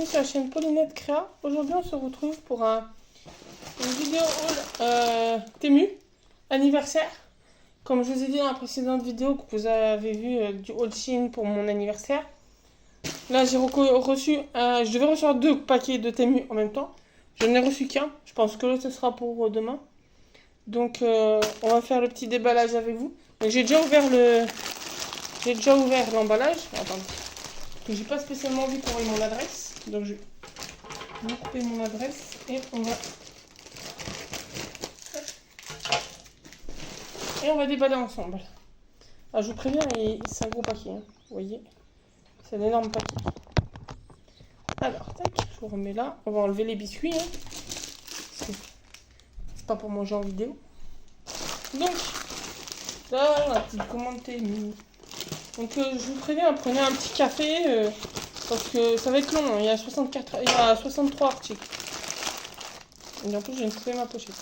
bienvenue sur la chaîne Paulinette Créa. Aujourd'hui on se retrouve pour une vidéo haul Temu anniversaire. Comme je vous ai dit dans la précédente vidéo que vous avez vu du haul Chine pour mon anniversaire. Là j'ai reçu, je devais recevoir 2 paquets de Temu en même temps. Je n'ai reçu qu'un, je pense que l'autre ce sera pour demain. Donc on va faire le petit déballage avec vous. Donc j'ai déjà ouvert l'emballage. Attendez. J'ai pas spécialement envie qu'on ait mon adresse, donc je vais vous couper mon adresse et on va déballer ensemble. Alors je vous préviens, c'est un gros paquet, hein. Vous voyez, c'est un énorme paquet. Alors tac, je vous remets là. On va enlever les biscuits, hein, parce que c'est pas pour manger en vidéo. Donc là, la petite commande Temu. Donc je vous préviens, prenez un petit café. Parce que ça va être long, hein. Il y a 63 articles. Et en plus, je viens de couper ma pochette.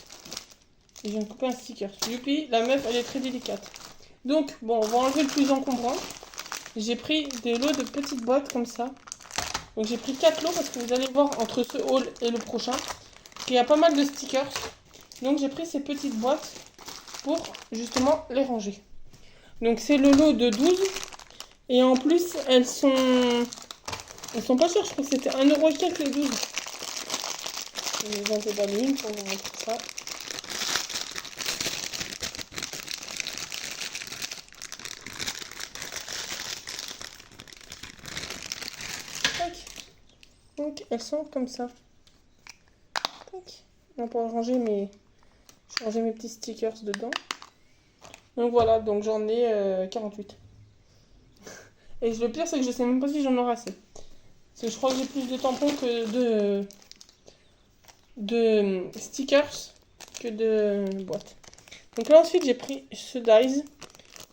Et je viens de couper un sticker. Youpi, la meuf, elle est très délicate. Donc, bon, on va enlever le plus encombrant. J'ai pris des lots de petites boîtes comme ça. Donc, j'ai pris 4 lots parce que vous allez voir entre ce haul et le prochain qu'il y a pas mal de stickers. Donc, j'ai pris ces petites boîtes pour justement les ranger. Donc, c'est le lot de 12. Et en plus, elles sont pas chères, je crois que c'était 1€ et quelques les 12. Je vais en déballer une pour vous montrer ça. Tac. Donc elles sont comme ça. Tac. On peut ranger mes petits stickers dedans. Donc voilà, donc j'en ai 48. Et le pire, c'est que je sais même pas si j'en aurai assez. Parce que je crois que j'ai plus de tampons que de stickers que de boîtes. Donc là ensuite j'ai pris ce dies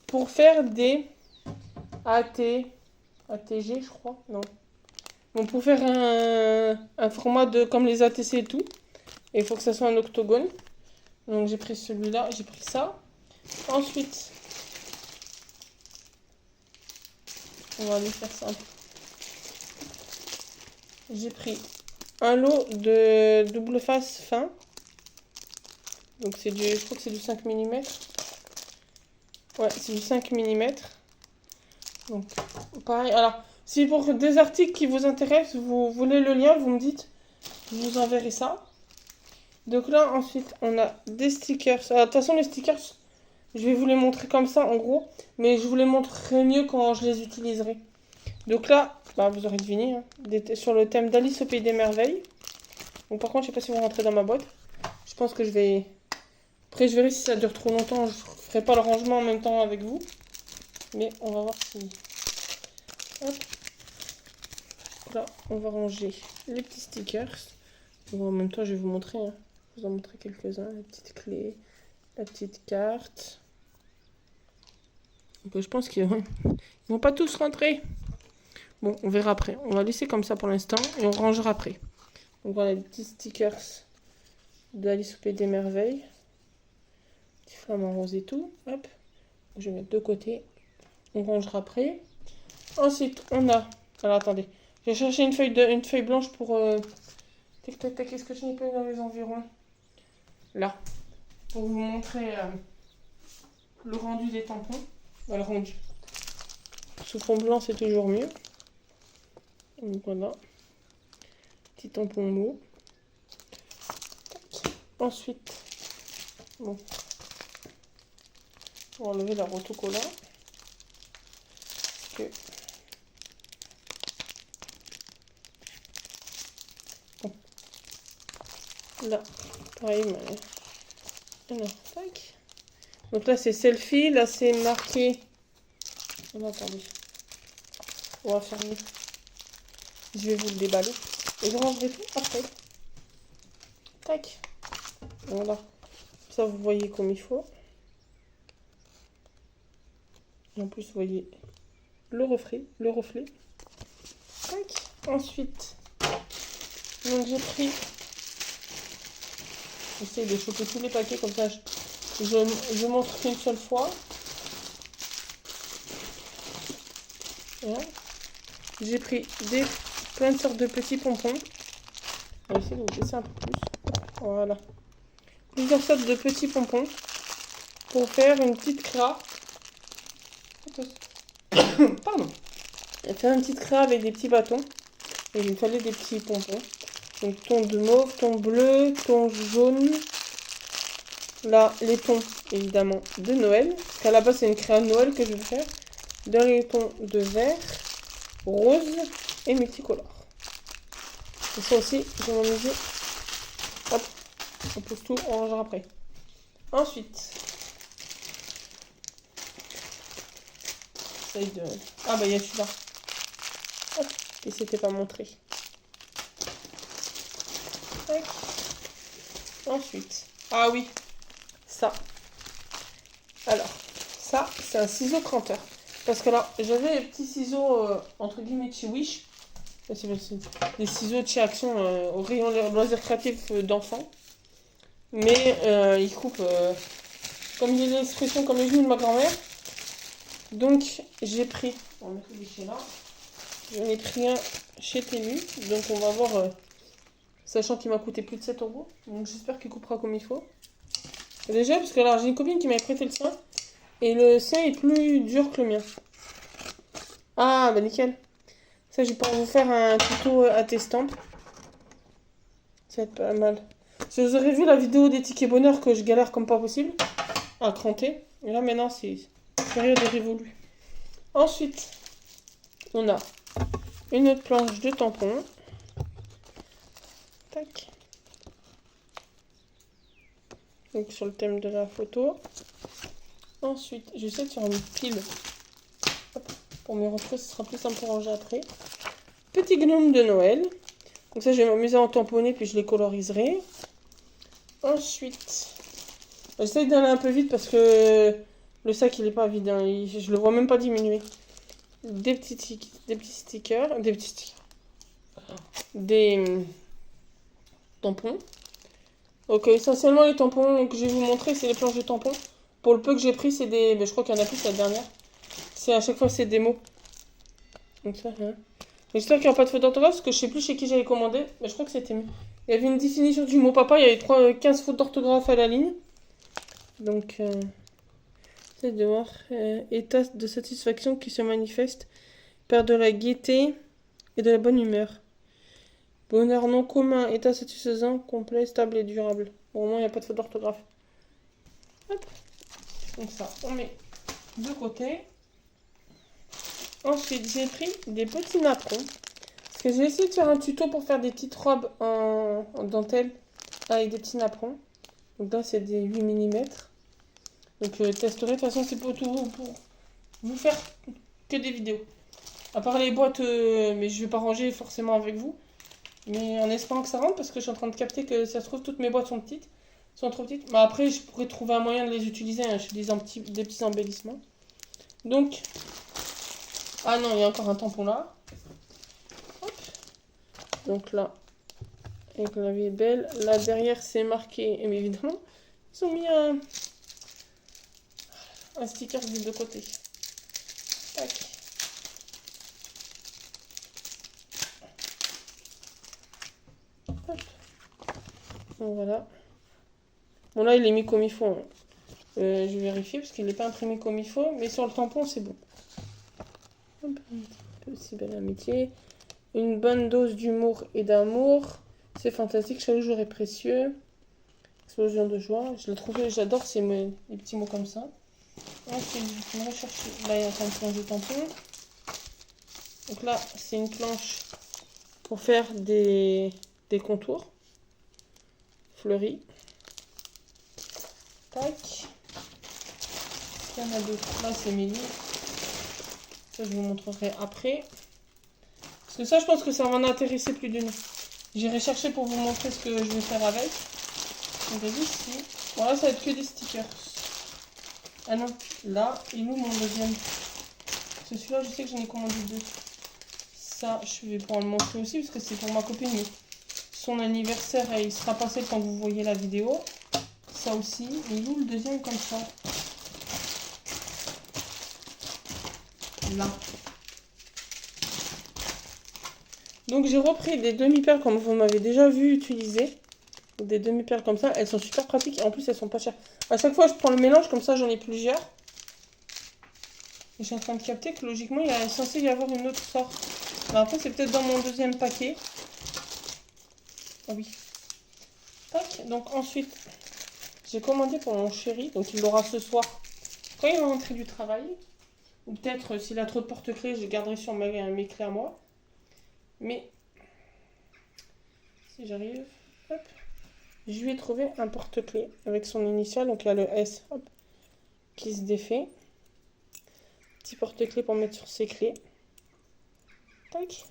pour faire des ATG je crois, non. Bon, pour faire un format de comme les ATC et tout. Et il faut que ça soit un octogone. Donc j'ai pris celui-là, j'ai pris ça. Ensuite, on va aller faire ça. J'ai pris un lot de double face fin. Donc c'est du, je crois que c'est du 5 mm. Ouais, c'est du 5 mm. Donc pareil. Alors, si pour des articles qui vous intéressent, vous voulez le lien, vous me dites, je vous enverrai ça. Donc là, ensuite, on a des stickers. De toute façon, les stickers, je vais vous les montrer comme ça, en gros. Mais je vous les montrerai mieux quand je les utiliserai. Donc là, bah, vous aurez deviné, hein, sur le thème d'Alice au Pays des Merveilles. Donc par contre, je sais pas si vous rentrez dans ma boîte. Je pense que je vais... Après, je verrai si ça dure trop longtemps. Je ferai pas le rangement en même temps avec vous. Mais on va voir si... Hop. Là, on va ranger les petits stickers. Bon, en même temps, je vais vous montrer. Hein. Je vous en montrer quelques-uns. La petite clé, la petite carte. Donc, je pense qu'ils vont pas tous rentrer. Bon, on verra après. On va laisser comme ça pour l'instant et on rangera après. Donc voilà les petits stickers d'Alice au Pays des Merveilles. Petit flamant rose et tout. Hop. Je vais mettre de côté. On rangera après. Ensuite, on a... Alors attendez. J'ai cherché une feuille blanche pour... Tac, tac, tac. Est-ce que je n'ai pas dans les environs? Là. Pour vous montrer le rendu des tampons. Le rendu. Sous fond blanc, c'est toujours mieux. Donc voilà. Petit tampon mou. Ensuite, bon, on va enlever la autocollant. Que... Bon. Là, pareil, mais... Alors, tac. Donc là, c'est selfie. Là, c'est marqué... Oh, attendez. On va faire mieux. Je vais vous le déballer. Et je rangerai tout après. Tac. Voilà. Ça, vous voyez comme il faut. Et en plus, vous voyez le reflet. Tac. Ensuite, donc j'ai pris... J'essaie de choper tous les paquets comme ça. Je montre qu'une seule fois. Voilà. J'ai pris des plein de sortes de petits pompons. On va essayer de vous laisser un peu plus. Voilà. Plusieurs sortes de petits pompons pour faire une petite créa. Pardon. Faire une petite créa avec des petits bâtons. Et il me fallait des petits pompons. Donc ton de mauve, ton bleu, ton jaune. Là, les tons, évidemment, de Noël. Parce qu'à la base, c'est une créa de Noël que je vais faire. Dans les tons de vert, rose et multicolore. Et ça aussi, je vais m'amuser. Hop, on pose tout, on rangera après. Ensuite, j'essaye de... Ah bah il y a celui-là. Hop, qui s'était pas montré. Tac. Ensuite, ah oui, ça. Alors, ça, c'est un ciseau cranteur. Parce que là, j'avais les petits ciseaux, entre guillemets, chez Wish. C'est des ciseaux de chez Action au rayon loisirs créatifs d'enfants. Mais ils coupent, comme il y a l'expression, comme les genoux de ma grand-mère. Donc, j'ai pris, on va mettre les chez là. J'en ai pris un chez Temu. Donc, on va voir, sachant qu'il m'a coûté plus de 7 €. Donc, j'espère qu'il coupera comme il faut. Déjà, parce que là, j'ai une copine qui m'avait prêté le sien. Et le sien est plus dur que le mien. Ah, bah nickel. Ça, je vais pouvoir vous faire un tuto à testampe. Ça va être pas mal. Si vous aurez vu la vidéo des tickets bonheur que je galère comme pas possible à cranter. Et là, maintenant, c'est période révolue. Ensuite, on a une autre planche de tampons. Tac. Donc, sur le thème de la photo. Ensuite, j'essaie de faire une pile. Hop. Pour me retrouver, ce sera plus simple pour ranger après. Petit gnome de Noël. Donc ça, je vais m'amuser à en tamponner, puis je les coloriserai. Ensuite, j'essaie d'aller un peu vite parce que le sac, il est pas vide. Hein. Je le vois même pas diminuer. Des petits stickers. Des tampons. Donc essentiellement, les tampons que je vais vous montrer, c'est les planches de tampons. Pour le peu que j'ai pris, c'est des... Mais je crois qu'il y en a plus la dernière. C'est à chaque fois, c'est des mots. Donc ça, hein. J'espère qu'il n'y aura pas de faute d'orthographe parce que je sais plus chez qui j'avais commandé. Mais je crois que c'était mieux. Il y avait une définition du mot papa. Il y avait 15 fautes d'orthographe à la ligne. Donc, c'est de voir. État de satisfaction qui se manifeste par de la gaieté et de la bonne humeur. Bonheur non commun, état satisfaisant, complet, stable et durable. Au moins, il n'y a pas de faute d'orthographe. Hop. Comme ça, on met de côté. Ensuite, j'ai pris des petits napperons. Parce que j'ai essayé de faire un tuto pour faire des petites robes en dentelle avec des petits napperons. Donc là, c'est des 8 mm. Donc je testerai. De toute façon, c'est pour vous faire que des vidéos. À part les boîtes, mais je vais pas ranger forcément avec vous. Mais en espérant que ça rentre, parce que je suis en train de capter que ça se trouve, toutes mes boîtes sont petites. Sont trop petites. Mais après, je pourrais trouver un moyen de les utiliser. Hein. Je fais des petits embellissements. Donc... Ah non, il y a encore un tampon là. Hop. Donc là, avec la vie est belle. Là, derrière, c'est marqué. Et bien évidemment, ils ont mis un sticker des deux côtés. Tac. Hop. Bon, voilà. Bon, là, il est mis comme il faut. Hein. Je vais vérifier parce qu'il n'est pas imprimé comme il faut. Mais sur le tampon, c'est bon. Hop. Un peu aussi belle amitié. Une bonne dose d'humour et d'amour. C'est fantastique, chaque jour est précieux. Explosion de joie. Je l'ai trouvé, j'adore les petits mots comme ça. Ensuite, je vais rechercher. Là, il y a une planche de tampon. Donc là, c'est une planche pour faire des contours fleuris. Tac. Il y en a d'autres. Là, c'est mes livres. Ça, je vous montrerai après. Parce que ça, je pense que ça va en intéresser plus d'une. J'irai chercher pour vous montrer ce que je vais faire avec. On va ici. Voilà, ça va être que des stickers. Ah non, là, il est où mon deuxième? Celui-là, je sais que j'en ai commandé 2. Ça, je vais pouvoir le montrer aussi parce que c'est pour ma copine. Mais son anniversaire, il sera passé quand vous voyez la vidéo. Ça aussi. Il est où le deuxième comme ça? Là. Donc j'ai repris des demi-perles comme vous m'avez déjà vu utiliser. Des demi-perles comme ça. Elles sont super pratiques et en plus elles sont pas chères. À chaque fois je prends le mélange comme ça j'en ai plusieurs. Et je suis en train de capter que logiquement il est censé y avoir une autre sorte. Alors après c'est peut-être dans mon deuxième paquet. Ah oui. Tac. Donc ensuite j'ai commandé pour mon chéri. Donc il l'aura ce soir quand il va rentrer du travail. Ou peut-être s'il a trop de porte-clés je garderai sur mes clés à moi. Mais si j'arrive, hop, je lui ai trouvé un porte-clés avec son initiale, donc il y a le S, hop, qui se défait. Petit porte-clés pour mettre sur ses clés. Tac.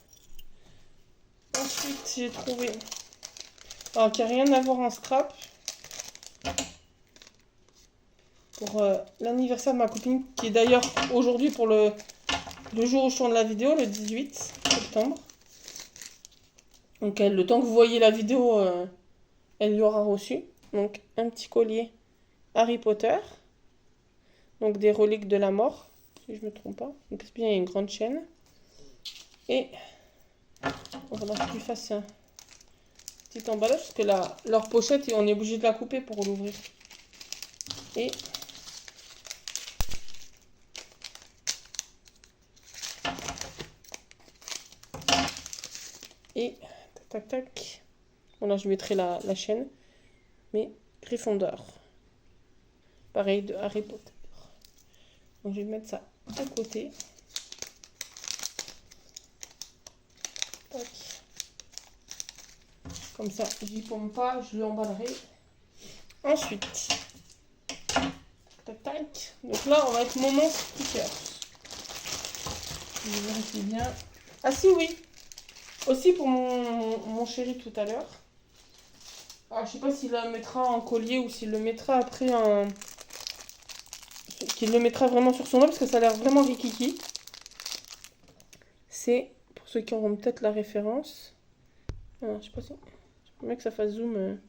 Ensuite, j'ai trouvé, alors qui n'a rien à voir en strap, pour l'anniversaire de ma copine, qui est d'ailleurs aujourd'hui pour le jour où je tourne la vidéo, le 18 septembre. Donc le temps que vous voyez la vidéo, elle y aura reçu. Donc un petit collier Harry Potter. Donc des reliques de la mort, si je ne me trompe pas. Donc c'est bien, il y a une grande chaîne. Et on va que je lui fasse un petit emballage, parce que leur pochette, on est obligé de la couper pour l'ouvrir. Et tac tac tac. Bon là je mettrai la chaîne. Mais Gryffondor. Pareil de Harry Potter. Donc je vais mettre ça de côté. Tac. Comme ça, je n'y pompe pas, je l'emballerai. Ensuite, tac tac. Donc là, on va être moment sticker. Je vérifie bien. Ah si, oui. Aussi pour mon chéri tout à l'heure. Alors, je sais pas s'il la mettra en collier ou s'il le mettra après en... Qu'il le mettra vraiment sur son doigt parce que ça a l'air vraiment rikiki. C'est, pour ceux qui auront peut-être la référence. Alors, je sais pas si... J'aimerais bien que ça fasse zoom.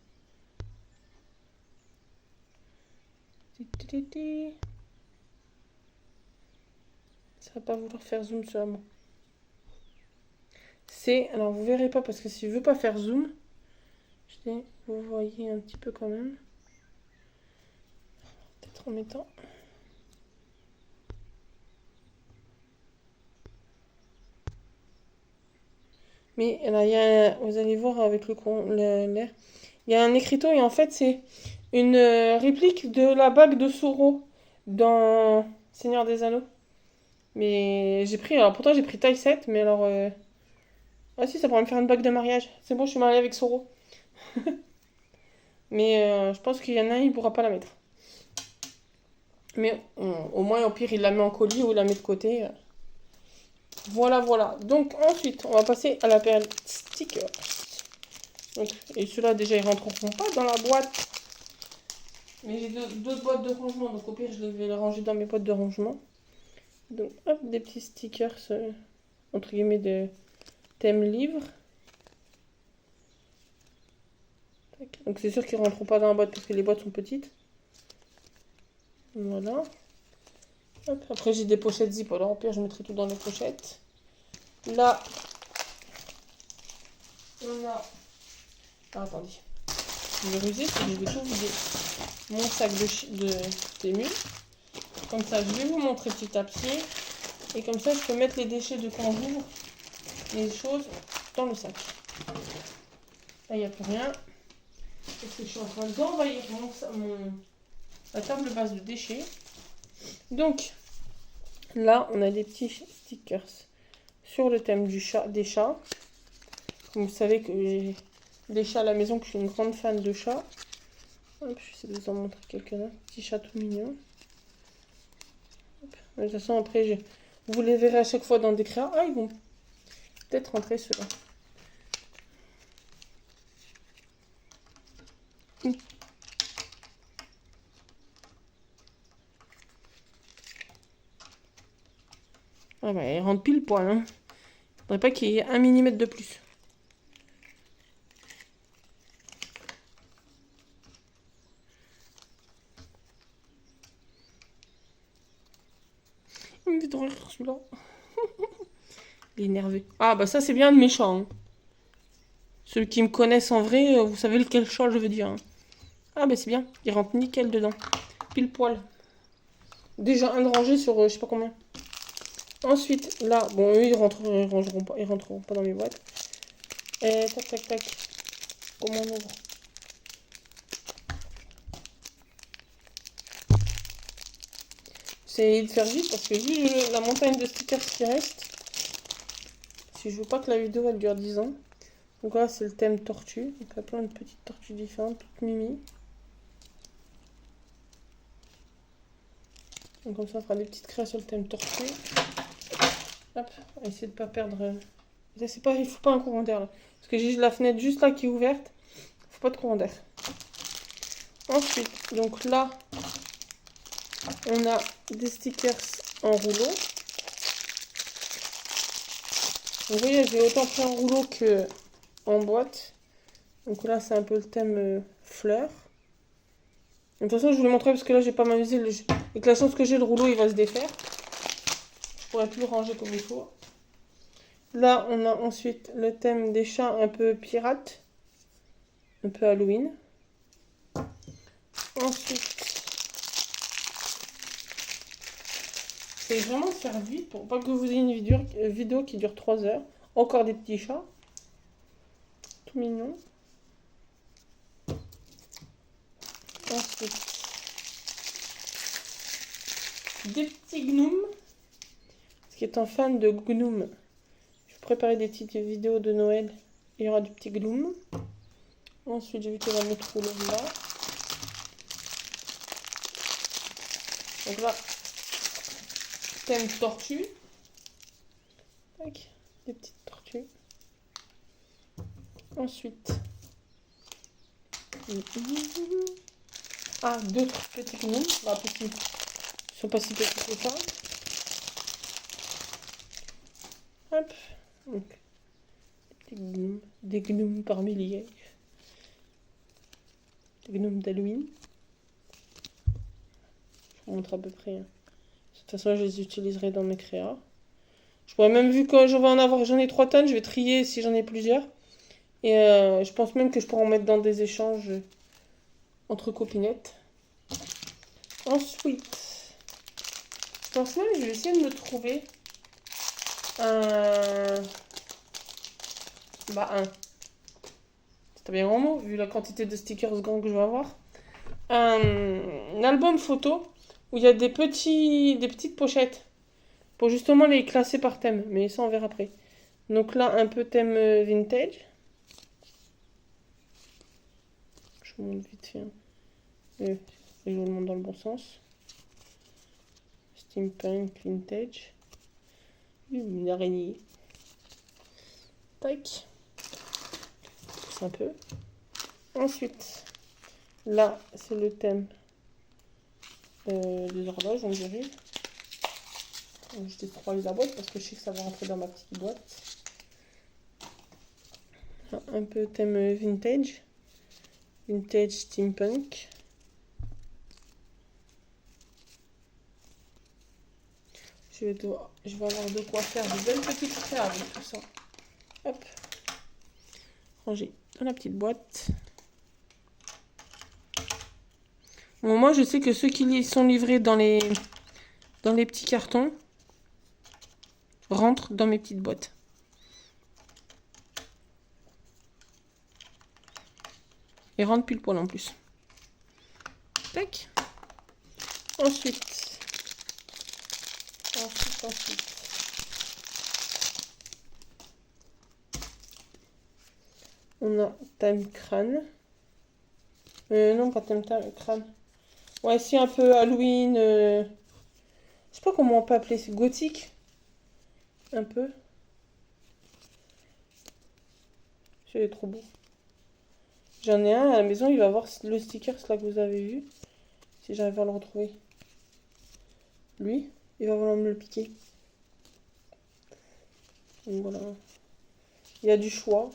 Ça va pas vouloir faire zoom sur moi. C'est... Alors, vous verrez pas parce que si je veux pas faire zoom, vous voyez un petit peu quand même. Peut-être en mettant... Mais là, vous allez voir avec l'air. Il y a un écriteau et en fait, c'est une réplique de la bague de Sauron dans Seigneur des Anneaux. Mais j'ai pris, alors pourtant j'ai pris taille 7, mais alors... Ah si, ça pourrait me faire une bague de mariage. C'est bon, je suis mariée avec Sauron. Mais je pense qu'il y en a un, il pourra pas la mettre. Mais au moins, au pire, il la met en colis ou il la met de côté. Voilà, voilà. Donc ensuite, on va passer à la période sticker. Donc, et ceux-là, déjà, ils rentreront pas dans la boîte. Mais j'ai d'autres boîtes de rangement. Donc au pire, je vais les ranger dans mes boîtes de rangement. Donc hop, des petits stickers, entre guillemets, de thème livre. Donc c'est sûr qu'ils rentreront pas dans la boîte parce que les boîtes sont petites. Voilà. Hop. Après j'ai des pochettes zip, alors au pire je mettrai tout dans les pochettes. Là, on a... Ah, attendez. Je vais ruser parce que je vais tout vider. Mon sac de Temu. Comme ça, je vais vous montrer petit à petit. Et comme ça, je peux mettre les déchets de quand j'ouvre les choses dans le sac. Là, il n'y a plus rien. Parce que je suis en train d'envahir la table basse de déchets. Donc, là, on a des petits stickers sur le thème des chats. Comme vous savez que j'ai des chats à la maison, que je suis une grande fan de chats. Hop, je vais essayer de vous en montrer quelques-uns. Petits chats tout mignons. De toute façon, après, vous les verrez à chaque fois dans des créas. Ah, ils vont peut-être rentrer ceux-là. Ah bah, ils rentrent pile poil. Hein. Il faudrait pas qu'il y ait 1 mm de plus. Il me fait trop rire celui-là. Il est énervé. Ah bah ça c'est bien de méchant. Hein. Ceux qui me connaissent en vrai, vous savez lequel chat je veux dire. Hein. Ah, bah c'est bien. Il rentre nickel dedans. Pile poil. Déjà un de rangé sur je sais pas combien. Ensuite, là, bon, eux, ils rentreront pas dans mes boîtes. Et tac, tac, tac. Comment on ouvre? J'essaie de faire vite parce que vu la montagne de stickers qui reste, si je veux pas que la vidéo elle dure 10 ans. Donc là, c'est le thème tortue. Donc il y a plein de petites tortues différentes, toutes mimi. Donc comme ça, on fera des petites créations sur le thème tortue. Hop, on va essayer de pas perdre. Là, c'est pas, il faut pas un courant d'air là. Parce que j'ai la fenêtre juste là qui est ouverte. Faut pas de courant d'air. Ensuite, donc là, on a des stickers en rouleau. Donc, vous voyez, j'ai autant pris en rouleau que en boîte. Donc là, c'est un peu le thème fleurs. De toute façon, je vous le montrerai parce que là, j'ai pas m'amusé. Avec la chance que j'ai, le rouleau, il va se défaire. Je pourrais plus le ranger comme il faut. Là, on a ensuite le thème des chats un peu pirates. Un peu Halloween. Ensuite, c'est vraiment faire vite pour pas que vous ayez une vidéo qui dure 3 heures. Encore des petits chats. Tout mignon. Ensuite, des petits gnoumes. Ce qui est un fan de gnoumes. Je vais préparer des petites vidéos de Noël. Il y aura du petit gnome. Ensuite, j'ai vu qu'il va mettre rouleau là. Donc là, thème tortue. Tac, des petites tortues. Ensuite, ah, d'autres petits gnomes. Bah, petits. Ils sont pas si petits que ça. Hop. Donc, des gnomes par milliers. Des gnomes d'Halloween. Je vous montre à peu près. De toute façon, je les utiliserai dans mes créas. Je pourrais même, vu que j'en ai 3 tonnes, je vais trier si j'en ai plusieurs. Et je pense même que je pourrais en mettre dans des échanges entre copinettes. Ensuite, je pense même que je vais essayer de me trouver un... Bah, c'est bien grand mot, vu la quantité de stickers grands que je vais avoir. Un album photo où il y a des petites pochettes pour justement les classer par thème. Mais ça, on verra après. Donc là, un peu thème vintage. Je vous montre vite fait. Et je vous le montre dans le bon sens. Steampunk, vintage. Une araignée. Tac. C'est un peu. Ensuite, là, c'est le thème des horloges, on dirait. Je détruis la boîte parce que je sais que ça va rentrer dans ma petite boîte. Un peu thème vintage. Vintage steampunk. Je vais avoir de quoi faire de belles petites créas avec tout ça. Hop. Ranger dans la petite boîte. Bon, moi, je sais que ceux qui sont livrés dans les petits cartons rentrent dans mes petites boîtes. Et rentrent pile poil en plus. Tac. Ensuite. On a thème crâne. Non, pas thème crâne. Ouais, si, un peu Halloween. Je sais pas comment on peut appeler. C'est gothique. Un peu. C'est trop beau. J'en ai un à la maison. Il va avoir le sticker là que vous avez vu. Si j'arrive à le retrouver. Lui, il va vouloir me le piquer. Donc voilà. Il y a du choix.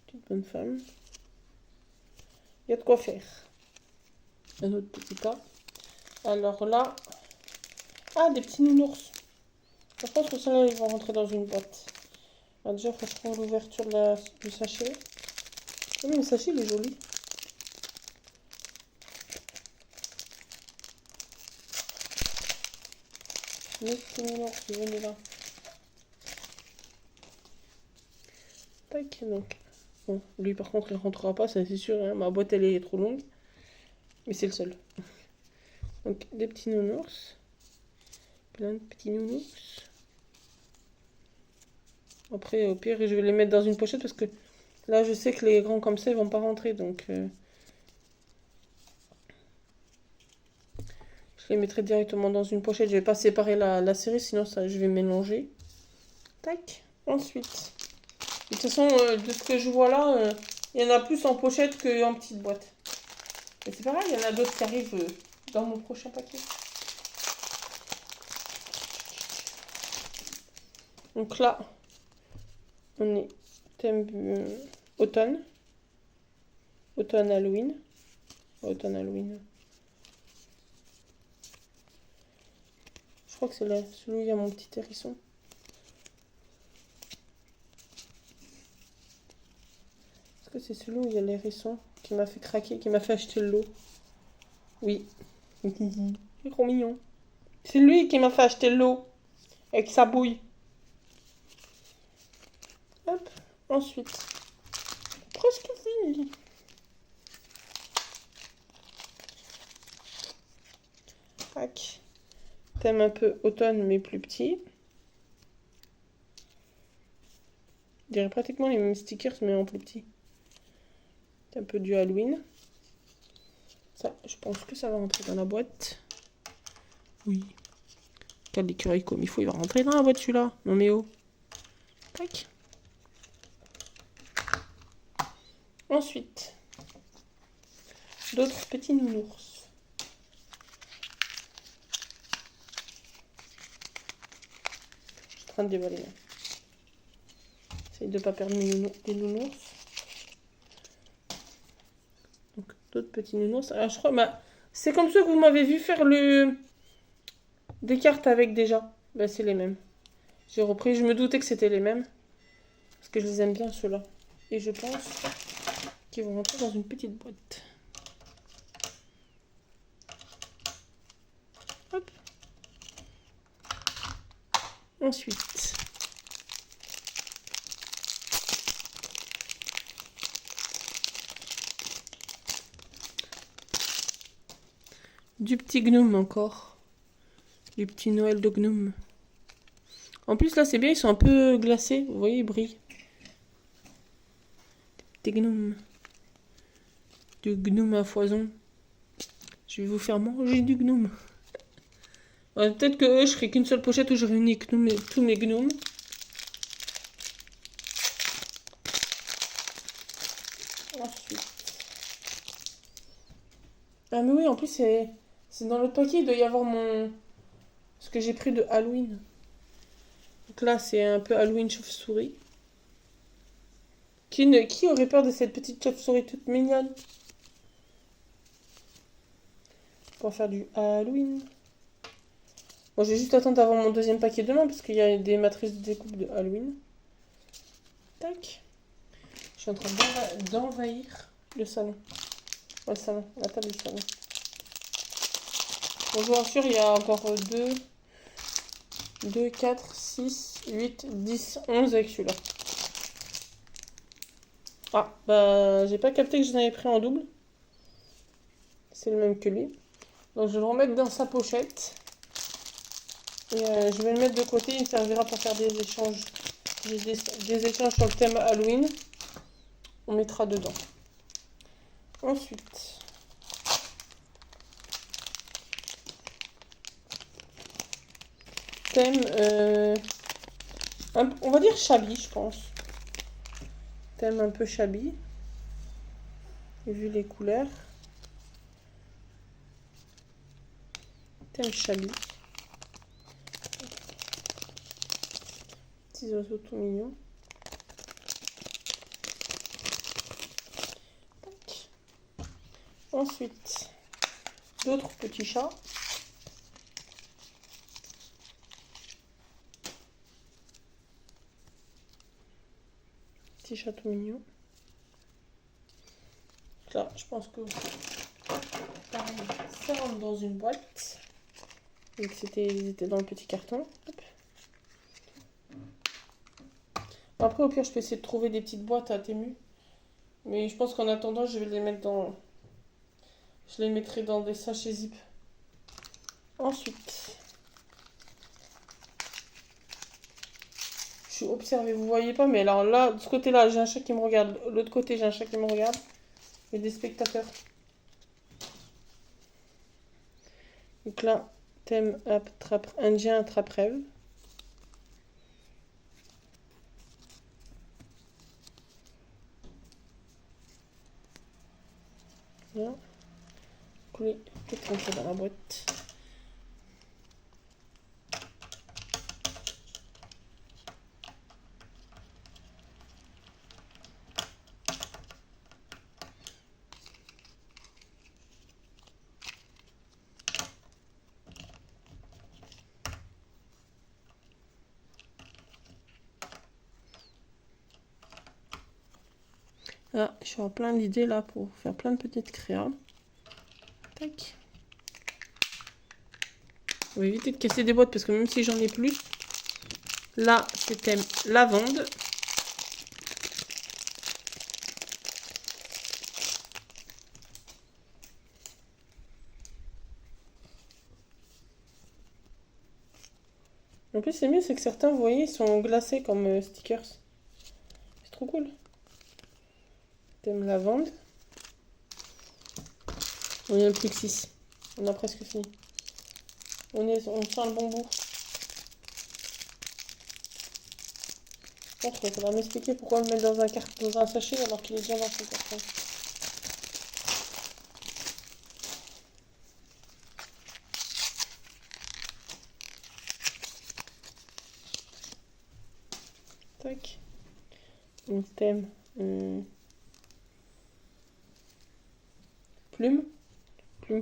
Toute bonne femme. Il y a de quoi faire. Un autre petit tas. Alors là. Ah, des petits nounours. Je pense que ceux-là, ils vont rentrer dans une boîte. Ah, déjà, franchement, l'ouverture du sachet. Oh, mais le sachet, il est joli. Mais c'est mignon, venez là. Tac, donc. Bon, lui, par contre, il rentrera pas, ça c'est sûr. Hein. Ma boîte, elle est trop longue. Mais c'est le seul. Donc, des petits nounours. Plein de petits nounours. Après, au pire, je vais les mettre dans une pochette parce que là, je sais que les grands comme ça, ils vont pas rentrer. Donc, je les mettrai directement dans une pochette. Je vais pas séparer la série, sinon ça, je vais mélanger. Tac. Ensuite. De toute façon, de ce que je vois là, il y en a plus en pochette qu'en petite boîte. Mais c'est pas grave, il y en a d'autres qui arrivent dans mon prochain paquet. Donc là, on est thème automne. Automne Halloween. Automne Halloween. Je crois que c'est là, celui où il y a mon petit hérisson. Est-ce que c'est celui où il y a l'hérisson qui m'a fait craquer, qui m'a fait acheter le lot? Oui. Il est trop mignon. C'est lui qui m'a fait acheter le lot. Avec sa bouille. Hop. Ensuite. Presque fini. Tac. Thème un peu automne mais plus petit. Je dirais pratiquement les mêmes stickers mais en plus petit. C'est un peu du Halloween. Ça, je pense que ça va rentrer dans la boîte. Oui. Quel écureuil comme il faut, il va rentrer dans la boîte celui-là. Non mais oh. Tac. Ensuite, d'autres petits nounours. Je suis en train de déballer. J'essaye de ne pas perdre des nounours. Donc, d'autres petits nounours. Alors, je crois, bah, c'est comme ceux que vous m'avez vu faire des cartes avec déjà. Bah, c'est les mêmes. J'ai repris, je me doutais que c'était les mêmes. Parce que je les aime bien ceux-là. Et je pense qu'ils vont rentrer dans une petite boîte. Hop. Ensuite. Du petit gnome encore. Du petit Noël de gnome. En plus là c'est bien, ils sont un peu glacés. Vous voyez, ils brillent. Des gnomes. Du gnome à foison. Je vais vous faire manger du gnome. Ouais, peut-être que je ferai qu'une seule pochette où je réunis tous mes gnomes. Ensuite. Ah mais oui, en plus c'est dans l'autre paquet, il doit y avoir ce que j'ai pris de Halloween. Donc là c'est un peu Halloween chauve-souris. Qui aurait peur de cette petite chauve-souris toute mignonne? Pour faire du Halloween. Bon, je vais juste attendre d'avoir mon deuxième paquet demain parce qu'il y a des matrices de découpe de Halloween. Tac. Je suis en train d'envahir le salon. Ouais, le salon, la table du salon. Bon, je vous rassure, il y a encore 2, 4, 6, 8, 10, 11 avec celui-là. Ah, bah, j'ai pas capté que j'en avais pris en double. C'est le même que lui. Donc, je vais le remettre dans sa pochette. Et je vais le mettre de côté. Il me servira pour faire des échanges. J'ai des échanges sur le thème Halloween. On mettra dedans. Ensuite. Thème, on va dire shabby, je pense. Thème un peu shabby. Vu les couleurs. Thème shabby. Petits oiseaux tout mignons. Tac. Ensuite, d'autres petits chats. Petit chat tout mignon. Là, je pense que pareil, ça rentre dans une boîte. Donc ils étaient dans le petit carton. Hop. Après, au pire, je peux essayer de trouver des petites boîtes à Temu. Mais je pense qu'en attendant, je vais les mettre dans... Je les mettrai dans des sachets zip. Ensuite, je suis observée, vous voyez pas, mais alors là, de ce côté-là, j'ai un chat qui me regarde. De l'autre côté, j'ai un chat qui me regarde. Et des spectateurs. Donc là, thème indien attrape-rêve. Voilà. Coller tout comme ça dans la boîte. Là, je suis en plein d'idées là pour faire plein de petites créas. Tac. On va éviter de casser des boîtes parce que même si j'en ai plus, là, c'est thème lavande. En plus, c'est mieux, c'est que certains, vous voyez, sont glacés comme stickers. C'est trop cool. Thème lavande. On a le plexis. On a presque fini. On sent le bon bout. Contre, il faudra m'expliquer pourquoi le mettre dans un sachet alors qu'il est déjà dans son carton. Tac. On thème plume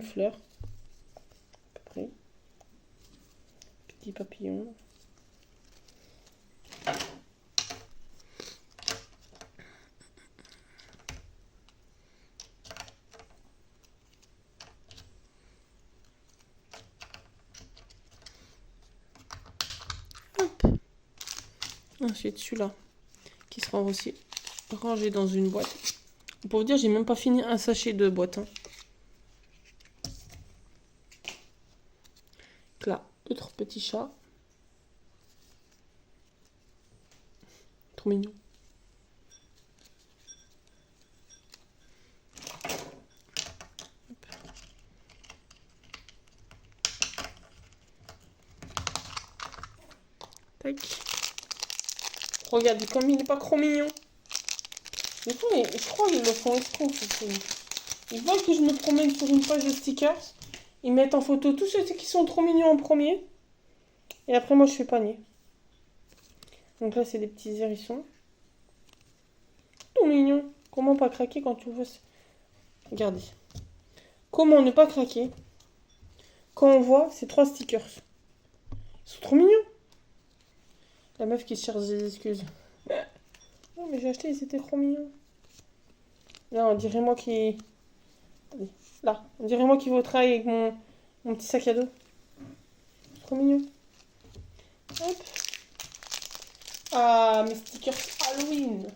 fleur, à peu près. Petit papillon. Hop. Ensuite celui-là, qui sera aussi rangé dans une boîte. Pour vous dire, j'ai même pas fini un sachet de boîte. Hein. Là, d'autres petits chats. Trop mignon. Tac. Regardez comme il n'est pas trop mignon. Des fois, je crois qu'ils le font exprès. Ils voient que je me promène sur une page de stickers. Ils mettent en photo tous ceux qui sont trop mignons en premier. Et après, moi, je fais panier. Donc là, c'est des petits hérissons. Tout mignon. Comment pas craquer quand tu vois ça? Regardez. Comment ne pas craquer quand on voit ces 3 stickers? Ils sont trop mignons. La meuf qui se cherche des excuses. Non, mais j'ai acheté, ils étaient trop mignons. Là, on dirait moi qui... Allez, là, on dirait moi qui vais au travail avec mon petit sac à dos. Trop mignon. Hop. Ah, mes stickers Halloween.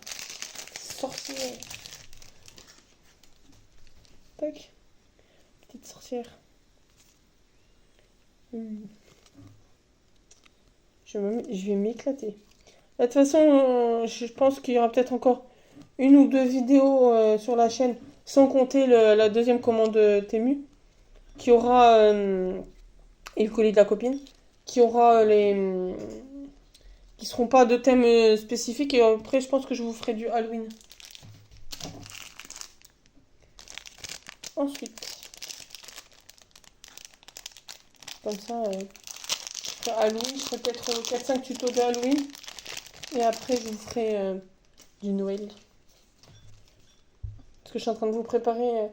Sorcière. Tac. Petite sorcière. Je vais m'éclater. De toute façon, je pense qu'il y aura peut-être encore une ou deux vidéos sur la chaîne, sans compter la deuxième commande Temu, qui aura, et le colis de la copine, qui aura qui seront pas de thème spécifique, et après je pense que je vous ferai du Halloween. Ensuite, comme ça, Halloween, je ferai peut-être 4-5 tutos de Halloween, et après je vous ferai du Noël. Parce que je suis en train de vous préparer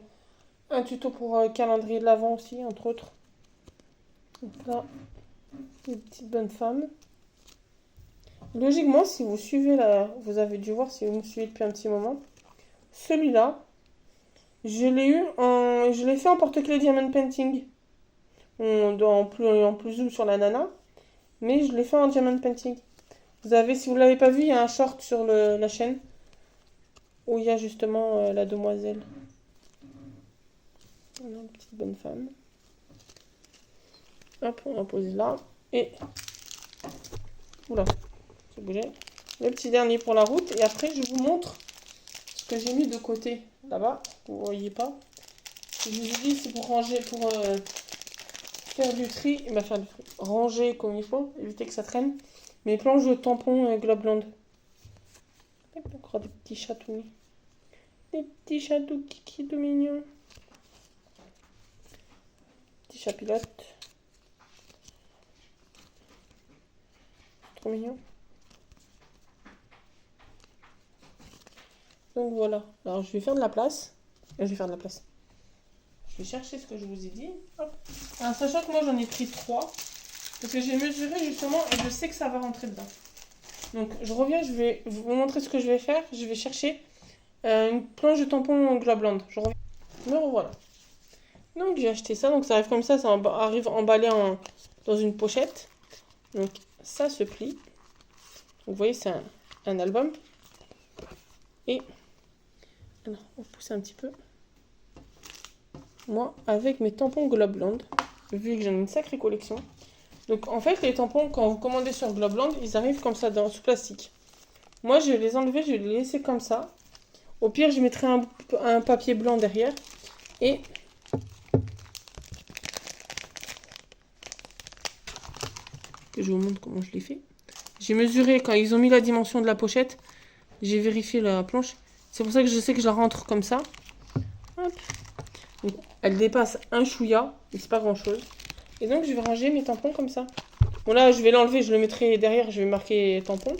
un tuto pour calendrier de l'Avent aussi, entre autres. Donc là, des petites bonnes femmes. logiquement, si vous suivez vous avez dû voir si vous me suivez depuis un petit moment. Celui-là, je l'ai fait en porte-clés diamond painting. En plus zoom sur la nana. Mais je l'ai fait en diamond painting. Si vous l'avez pas vu, il y a un short sur la chaîne. Où il y a justement la demoiselle. Voilà, une petite bonne femme. Hop, on va poser là. Et... Oula, c'est bougé. Le petit dernier pour la route. Et après, je vous montre ce que j'ai mis de côté. Là-bas, vous voyez pas. Je vous ai dit, c'est pour ranger, pour faire du tri. Il va faire du tri. Ranger comme il faut, éviter que ça traîne. Mes planches de tampons Globland. Encore des petits chatounis. Des petits chatous kiki tout mignons. Petit chat pilote. Trop mignon. Donc voilà. Alors je vais faire de la place. Je vais chercher ce que je vous ai dit. Hop. Alors, sachant que moi j'en ai pris 3. Parce que j'ai mesuré justement et je sais que ça va rentrer dedans. Donc je reviens, je vais vous montrer ce que je vais faire. Je vais chercher une planche de tampon Globland. Je reviens. Me revoilà. Donc j'ai acheté ça. Donc ça arrive comme ça arrive emballé dans une pochette. Donc ça se plie. Donc, vous voyez, c'est un album. Et alors, on va pousser un petit peu. Moi, avec mes tampons Globland, vu que j'en ai une sacrée collection. Donc en fait, les tampons, quand vous commandez sur Globland, ils arrivent comme ça sous plastique. Moi, je vais les enlever, je vais les laisser comme ça. Au pire, je mettrai un papier blanc derrière. Et que je vous montre comment je l'ai fait. J'ai mesuré quand ils ont mis la dimension de la pochette. J'ai vérifié la planche. C'est pour ça que je sais que je la rentre comme ça. Hop. Donc, elle dépasse un chouïa, mais c'est pas grand chose. Et donc je vais ranger mes tampons comme ça. Bon là je vais l'enlever, je le mettrai derrière, je vais marquer tampons.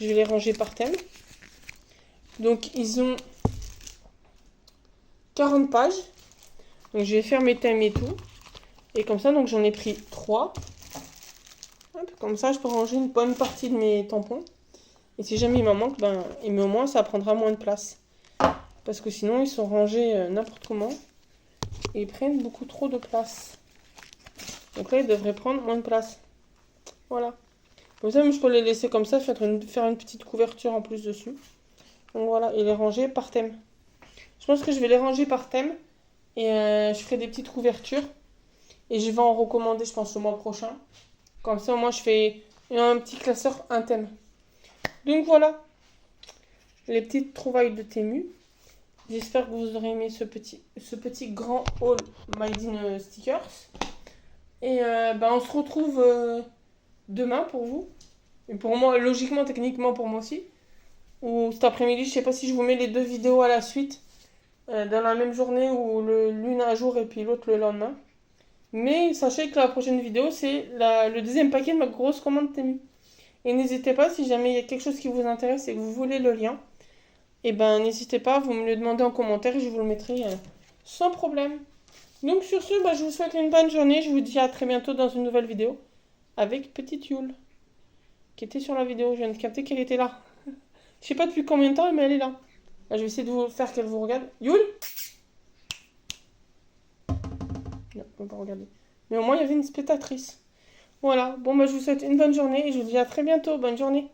Je vais les ranger par thème. Donc ils ont 40 pages. Donc je vais faire mes thèmes et tout. Et comme ça, donc j'en ai pris 3. Hop, comme ça je peux ranger une bonne partie de mes tampons. Et si jamais il m'en manque, mais au moins ça prendra moins de place. Parce que sinon ils sont rangés n'importe comment. Et ils prennent beaucoup trop de place. Donc là, ils devraient prendre moins de place. Voilà. Comme ça, je peux les laisser comme ça, faire une petite couverture en plus dessus. Donc voilà, et les ranger par thème. Je pense que je vais les ranger par thème. Et je ferai des petites couvertures. Et je vais en recommander, je pense, le mois prochain. Comme ça, moi, je fais un petit classeur, un thème. Donc voilà. Les petites trouvailles de Temu. J'espère que vous aurez aimé ce petit grand haul Made in Stickers. Et on se retrouve demain pour vous. Et pour moi, logiquement, techniquement pour moi aussi. Ou cet après-midi, je sais pas si je vous mets les 2 vidéos à la suite. Dans la même journée ou l'une un jour et puis l'autre le lendemain. Mais sachez que la prochaine vidéo, c'est le deuxième paquet de ma grosse commande Temu. Et n'hésitez pas, si jamais il y a quelque chose qui vous intéresse et que vous voulez le lien, et n'hésitez pas, vous me le demandez en commentaire et je vous le mettrai sans problème. Donc sur ce, je vous souhaite une bonne journée. Je vous dis à très bientôt dans une nouvelle vidéo avec Petite Yule, qui était sur la vidéo. Je viens de capter qu'elle était là. Je sais pas depuis combien de temps, mais elle est là. Là, je vais essayer de vous faire qu'elle vous regarde. Yule! Non, on va pas regarder. Mais au moins, il y avait une spectatrice. Voilà. Bon, je vous souhaite une bonne journée et je vous dis à très bientôt. Bonne journée.